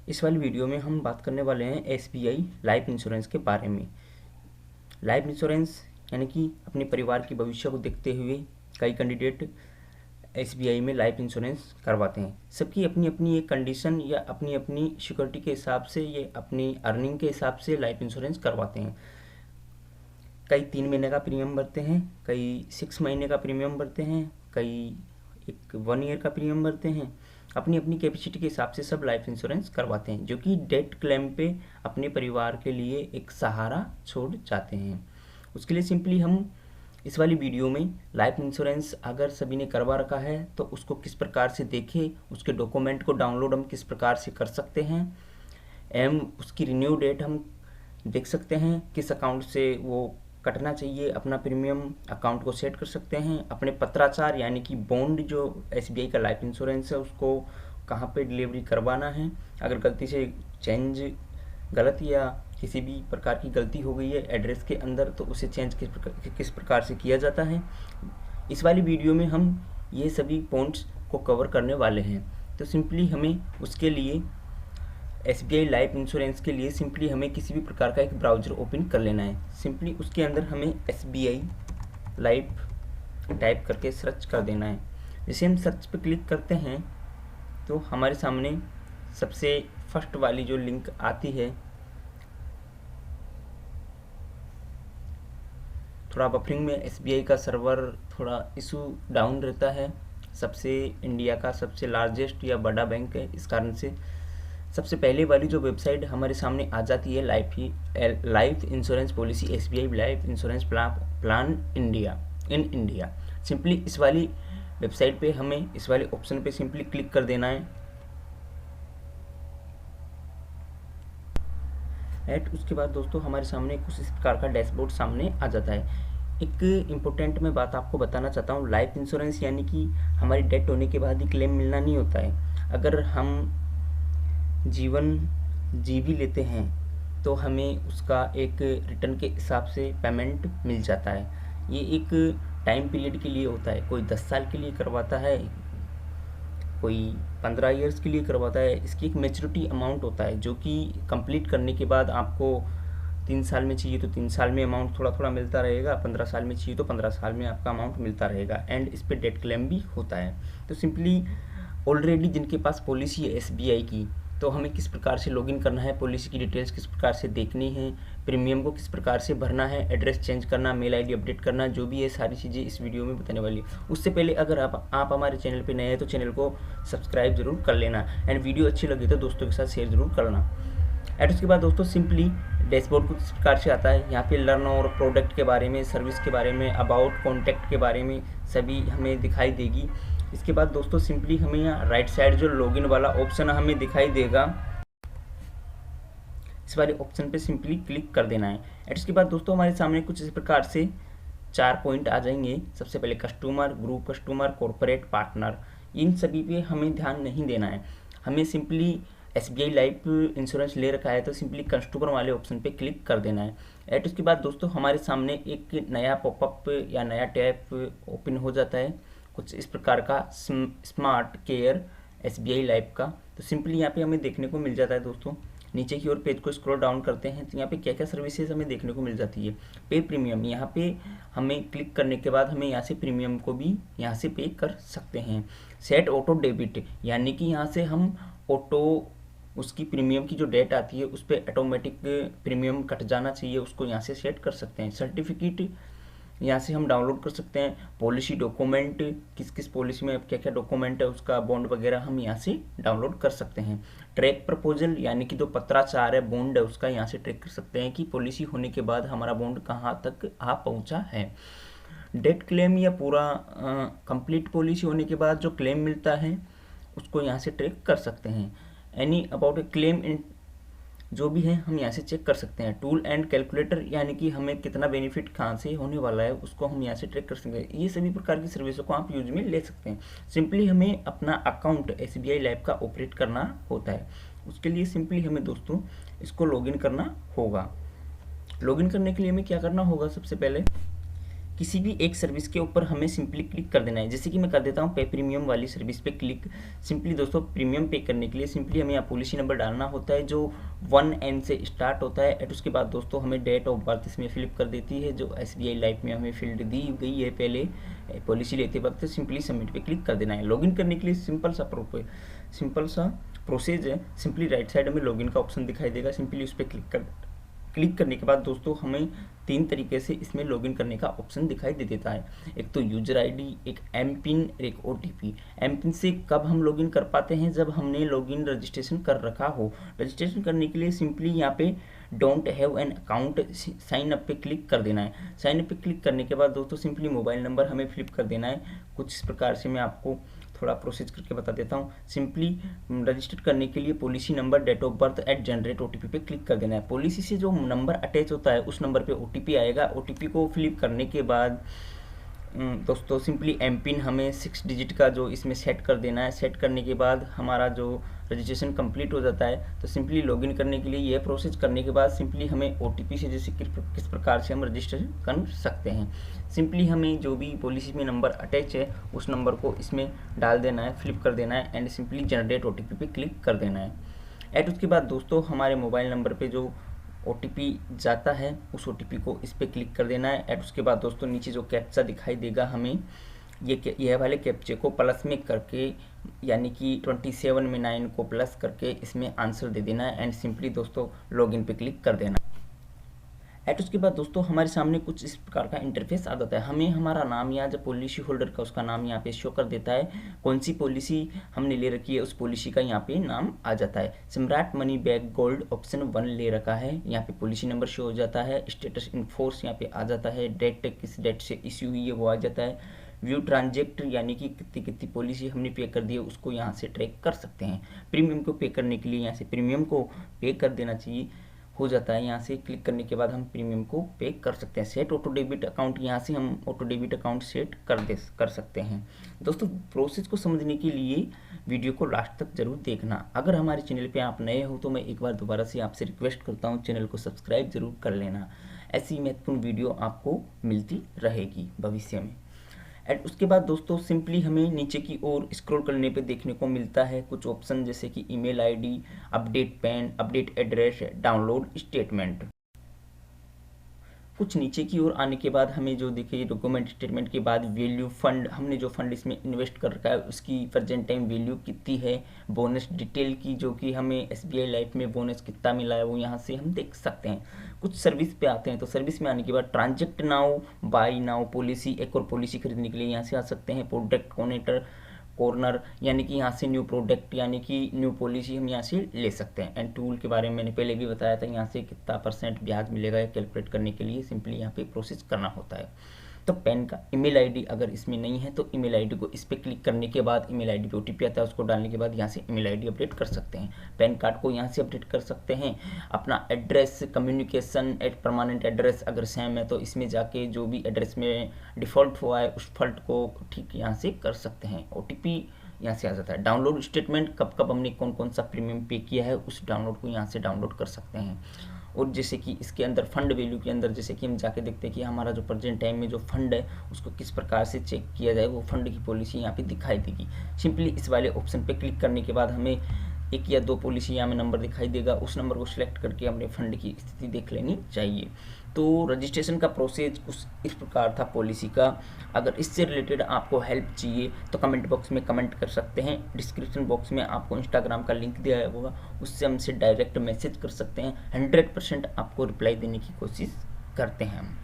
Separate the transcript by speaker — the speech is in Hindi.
Speaker 1: इस वाली वीडियो में हम बात करने वाले हैं एसबीआई लाइफ इंश्योरेंस के बारे में। लाइफ इंश्योरेंस यानी कि अपने परिवार के भविष्य को देखते हुए कई कैंडिडेट एसबीआई में लाइफ इंश्योरेंस करवाते हैं। सबकी अपनी अपनी एक कंडीशन या अपनी अपनी सिक्योरिटी के हिसाब से, ये अपनी अर्निंग के हिसाब से लाइफ इंश्योरेंस करवाते हैं। कई 3 महीने का प्रीमियम भरते हैं, कई 6 महीने का प्रीमियम भरते हैं, कई 1 ईयर का प्रीमियम भरते हैं। अपनी अपनी कैपेसिटी के हिसाब से सब लाइफ इंश्योरेंस करवाते हैं, जो कि डेथ क्लेम पे अपने परिवार के लिए एक सहारा छोड़ जाते हैं। उसके लिए सिंपली हम इस वाली वीडियो में लाइफ इंश्योरेंस अगर सभी ने करवा रखा है तो उसको किस प्रकार से देखें, उसके डॉक्यूमेंट को डाउनलोड हम किस प्रकार से कर सकते हैं एवं उसकी रिन्यू डेट हम देख सकते हैं, किस अकाउंट से वो कटना चाहिए, अपना प्रीमियम अकाउंट को सेट कर सकते हैं। अपने पत्राचार यानी कि बॉन्ड जो एसबीआई का लाइफ इंश्योरेंस है उसको कहाँ पे डिलीवरी करवाना है, अगर गलती से चेंज गलत या किसी भी प्रकार की गलती हो गई है एड्रेस के अंदर तो उसे चेंज किस प्रकार से किया जाता है। इस वाली वीडियो में हम ये सभी पॉइंट्स को कवर करने वाले हैं। तो सिंपली हमें उसके लिए एसबीआई लाइफ इंश्योरेंस के लिए सिंपली हमें किसी भी प्रकार का एक ब्राउज़र ओपन कर लेना है। सिंपली उसके अंदर हमें एसबीआई लाइफ टाइप करके सर्च कर देना है। जैसे हम सर्च पे क्लिक करते हैं तो हमारे सामने सबसे फर्स्ट वाली जो लिंक आती है, थोड़ा बफरिंग में एसबीआई का सर्वर थोड़ा इशू डाउन रहता है। सबसे इंडिया का सबसे लार्जेस्ट या बड़ा बैंक है, इस कारण से सबसे पहले वाली जो वेबसाइट हमारे सामने आ जाती है life insurance policy SBI life insurance plan India in India. Simply इस वाली वेबसाइट पे हमें इस वाले ऑप्शन पे सिंपली क्लिक कर देना है। उसके बाद दोस्तों हमारे सामने कुछ इस प्रकार का डैशबोर्ड सामने आ जाता है। एक इम्पोर्टेंट मैं बात आपको बताना चाहता हूँ, लाइफ इंश्योरेंस यानी कि हमारी डेथ होने के बाद ही क्लेम मिलना नहीं होता है। अगर हम जीवन जी भी लेते हैं तो हमें उसका एक रिटर्न के हिसाब से पेमेंट मिल जाता है। ये एक टाइम पीरियड के लिए होता है, कोई 10 साल के लिए करवाता है, कोई 15 ईयर्स के लिए करवाता है। इसकी एक मैच्योरिटी अमाउंट होता है जो कि कंप्लीट करने के बाद आपको 3 साल में चाहिए तो 3 साल में अमाउंट थोड़ा थोड़ा मिलता रहेगा, 15 साल में चाहिए तो 15 साल में आपका अमाउंट मिलता रहेगा एंड इस पर डेथ क्लेम भी होता है। तो सिंपली ऑलरेडी जिनके पास पॉलिसी है एसबीआई की, तो हमें किस प्रकार से लॉगिन करना है, पॉलिसी की डिटेल्स किस प्रकार से देखनी है, प्रीमियम को किस प्रकार से भरना है, एड्रेस चेंज करना, मेल आईडी अपडेट करना, जो भी है सारी चीज़ें इस वीडियो में बताने वाली है। उससे पहले अगर आप हमारे चैनल पे नए हैं तो चैनल को सब्सक्राइब जरूर कर लेना एंड वीडियो अच्छी लगी तो दोस्तों के साथ शेयर जरूर करना। एंड उसके बाद दोस्तों सिंपली डैशबोर्ड को किस प्रकार से आता है, यहाँ पे लर्न और प्रोडक्ट के बारे में, सर्विस के बारे में, अबाउट कॉन्टैक्ट के बारे में सभी हमें दिखाई देगी। इसके बाद दोस्तों सिंपली हमें यहाँ राइट साइड जो लॉगिन वाला ऑप्शन हमें दिखाई देगा, इस वाले ऑप्शन पे सिंपली क्लिक कर देना है। एंड इसके बाद दोस्तों हमारे सामने कुछ इस प्रकार से 4 पॉइंट आ जाएंगे। सबसे पहले customer, group customer, corporate, partner, इन सभी पे हमें ध्यान नहीं देना है। हमें सिंपली एसबीआई लाइफ इंश्योरेंस ले रखा है तो सिंपली कस्टमर वाले ऑप्शन पे क्लिक कर देना है। एंड उसके बाद दोस्तों हमारे सामने एक नया पॉपअप या नया टैब ओपन हो जाता है कुछ इस प्रकार का, स्मार्ट केयर एसबीआई लाइफ का। तो सिंपली यहाँ पे हमें देखने को मिल जाता है दोस्तों। नीचे की ओर पेज को स्क्रॉल डाउन करते हैं तो यहाँ पे क्या क्या सर्विसेज हमें देखने को मिल जाती है। पे प्रीमियम, यहाँ पे हमें क्लिक करने के बाद हमें यहाँ से प्रीमियम को भी यहाँ से पे कर सकते हैं। सेट ऑटो डेबिट, यानी कि यहाँ से हम ऑटो उसकी प्रीमियम की जो डेट आती है उस पर ऑटोमेटिक प्रीमियम कट जाना चाहिए, उसको यहाँ से सेट कर सकते हैं। सर्टिफिकेट यहाँ से हम डाउनलोड कर सकते हैं। पॉलिसी डॉक्यूमेंट, किस किस पॉलिसी में क्या क्या डॉक्यूमेंट है उसका बॉन्ड वगैरह हम यहाँ से डाउनलोड कर सकते हैं। ट्रैक प्रपोजल, यानी कि जो पत्राचार है, बॉन्ड है, उसका यहाँ से ट्रैक कर सकते हैं कि पॉलिसी होने के बाद हमारा बॉन्ड कहाँ तक आ पहुँचा है। डेथ क्लेम या पूरा कंप्लीट पॉलिसी होने के बाद जो क्लेम मिलता है उसको यहाँ से ट्रैक कर सकते हैं। Any about A claim in, जो भी है हम यहाँ से चेक कर सकते हैं। टूल एंड कैलकुलेटर, यानी कि हमें कितना बेनिफिट कहाँ से होने वाला है उसको हम यहाँ से ट्रैक कर सकते हैं। ये सभी प्रकार की सर्विसों को आप यूज में ले सकते हैं। सिंपली हमें अपना अकाउंट एसबीआई लाइफ का ऑपरेट करना होता है। उसके लिए सिंपली हमें दोस्तों इसको लॉगिन करना होगा। लॉगिन करने के लिए हमें क्या करना होगा, सबसे पहले किसी भी एक सर्विस के ऊपर हमें सिंपली क्लिक कर देना है। जैसे कि मैं कर देता हूँ पे प्रीमियम वाली सर्विस पे क्लिक। सिंपली दोस्तों प्रीमियम पे करने के लिए सिंपली हमें यहाँ पॉलिसी नंबर डालना होता है जो 1N से स्टार्ट होता है। एंड उसके बाद दोस्तों हमें डेट ऑफ बर्थ इसमें फिलअप कर देती है जो SBI लाइफ में हमें फील्ड दी गई है पहले पॉलिसी लेते वक्त। सिंपली सबमिट पे क्लिक कर देना है। लॉगिन करने के लिए सिंपल सा प्रोसेस है। सिंपली राइट साइड में लॉगिन का ऑप्शन दिखाई देगा, सिंपली उस पर क्लिक करने के बाद दोस्तों हमें 3 तरीके से इसमें लॉगिन करने का ऑप्शन दिखाई दे देता है। एक तो यूजर आईडी, एक एम पिन, एक OTP। एम पिन से कब हम लॉगिन कर पाते हैं, जब हमने लॉगिन रजिस्ट्रेशन कर रखा हो। रजिस्ट्रेशन करने के लिए सिंपली यहाँ पे don't have an account sign up पे क्लिक कर देना है। साइन अप पे क्लिक करने के बाद दोस्तों सिंपली मोबाइल नंबर हमें फिलअप कर देना है। कुछ इस प्रकार से मैं आपको थोड़ा प्रोसेस करके बता देता हूँ। सिंपली रजिस्टर करने के लिए policy number, date of birth at generate OTP पे क्लिक कर देना है। पॉलिसी से जो नंबर अटैच होता है उस नंबर पे OTP आएगा। OTP को फिलअप करने के बाद दोस्तों सिंपली एम पिन हमें 6 डिजिट का जो इसमें सेट कर देना है। सेट करने के बाद हमारा जो रजिस्ट्रेशन कंप्लीट हो जाता है। तो सिंपली लॉगिन करने के लिए यह प्रोसेस करने के बाद सिंपली हमें OTP से जैसे किस प्रकार से हम रजिस्ट्रेशन कर सकते हैं। सिंपली हमें जो भी पॉलिसी में नंबर अटैच है उस नंबर को इसमें डाल देना है, फ्लिप कर देना है एंड सिंपली जनरेट OTP पे क्लिक कर देना है। एंड उसके बाद दोस्तों हमारे मोबाइल नंबर पे जो OTP जाता है उस OTP को इस पर क्लिक कर देना है। एंड उसके बाद दोस्तों नीचे जो कैप्चा दिखाई देगा हमें यह वाले कैप्चे को प्लस में करके यानी कि 27 में 9 को प्लस करके इसमें आंसर दे देना है एंड सिंपली दोस्तों लॉगिन पे क्लिक कर देना। एट उसके बाद दोस्तों हमारे सामने कुछ इस प्रकार का इंटरफेस आ जाता है। हमें हमारा नाम यहाँ जब पॉलिसी होल्डर का उसका नाम यहाँ पे शो कर देता है। कौन सी पॉलिसी हमने ले रखी है उस पॉलिसी का यहाँ पे नाम आ जाता है। सम्राट मनी बैग गोल्ड ऑप्शन 1 ले रखा है, यहाँ पे पॉलिसी नंबर शो हो जाता है। स्टेटस इन फोर्स यहाँ पे आ जाता है। डेट किस डेट से इश्यू हुई है वो आ जाता है। व्यू ट्रांजेक्ट यानी कि कितनी पॉलिसी हमने पे कर दी है उसको यहाँ से ट्रैक कर सकते हैं। प्रीमियम को पे करने के लिए यहाँ से प्रीमियम को पे कर देना चाहिए, हो जाता है। यहाँ से क्लिक करने के बाद हम प्रीमियम को पे कर सकते हैं। सेट ऑटो डेबिट अकाउंट, यहाँ से हम ऑटो डेबिट अकाउंट सेट कर सकते हैं। दोस्तों प्रोसेस को समझने के लिए वीडियो को लास्ट तक जरूर देखना। अगर हमारे चैनल पे आप नए हो तो मैं एक बार दोबारा से आपसे रिक्वेस्ट करता हूँ चैनल को सब्सक्राइब जरूर कर लेना। ऐसी महत्वपूर्ण वीडियो आपको मिलती रहेगी भविष्य में। एंड उसके बाद दोस्तों सिंपली हमें नीचे की ओर स्क्रॉल करने पे देखने को मिलता है कुछ ऑप्शन जैसे कि email ID, update pan, update address, download statement. कुछ नीचे की ओर आने के बाद हमें जो देखिए डॉक्यूमेंट स्टेटमेंट के बाद वैल्यू फंड, हमने जो फंड इसमें इन्वेस्ट कर रखा है उसकी प्रेजेंट टाइम वैल्यू कितनी है। बोनस डिटेल की जो कि हमें SBI लाइफ में बोनस कितना मिला है वो यहाँ से हम देख सकते हैं। कुछ सर्विस पे आते हैं तो सर्विस में आने के बाद ट्रांजेक्ट नाउ, बाई नाउ पॉलिसी, एक और पॉलिसी खरीदने के लिए यहाँ से आ सकते हैं। प्रोडक्ट कॉर्नर यानी कि यहाँ से न्यू प्रोडक्ट यानी कि न्यू पॉलिसी हम यहाँ से ले सकते हैं। एंड टूल के बारे में मैंने पहले भी बताया था, यहाँ से कितना % ब्याज मिलेगा कैलकुलेट करने के लिए सिंपली यहाँ पे प्रोसेस करना होता है। तो पैन का ईमेल आईडी अगर इसमें नहीं है तो ईमेल आईडी को इस पर क्लिक करने के बाद ईमेल आईडी पे OTP आता है, उसको डालने के बाद यहाँ से ईमेल आईडी अपडेट कर सकते हैं। पैन कार्ड को यहाँ से अपडेट कर सकते हैं। अपना address, communication at permanent address अगर सेम है तो इसमें जाके जो भी एड्रेस में डिफ़ॉल्ट हुआ है उस फॉल्ट को ठीक यहाँ से कर सकते हैं। OTP यहाँ से आ जाता है। डाउनलोड स्टेटमेंट, कब कब हमने कौन कौन सा प्रीमियम पे किया है उस डाउनलोड को यहाँ से डाउनलोड कर सकते हैं। और जैसे कि इसके अंदर फंड वैल्यू के अंदर जैसे कि हम जाके देखते हैं कि हमारा जो प्रेजेंट टाइम में जो फंड है उसको किस प्रकार से चेक किया जाए, वो फंड की पॉलिसी यहाँ पे दिखाई देगी। सिंपली इस वाले ऑप्शन पे क्लिक करने के बाद हमें 1 या 2 पॉलिसी यहाँ में नंबर दिखाई देगा, उस नंबर को सिलेक्ट करके हमने फंड की स्थिति देख लेनी चाहिए। तो रजिस्ट्रेशन का प्रोसेस इस प्रकार था पॉलिसी का। अगर इससे रिलेटेड आपको हेल्प चाहिए तो कमेंट बॉक्स में कमेंट कर सकते हैं। डिस्क्रिप्शन बॉक्स में आपको इंस्टाग्राम का लिंक दिया होगा, उससे हमसे डायरेक्ट मैसेज कर सकते हैं। 100% आपको रिप्लाई देने की कोशिश करते हैं हम।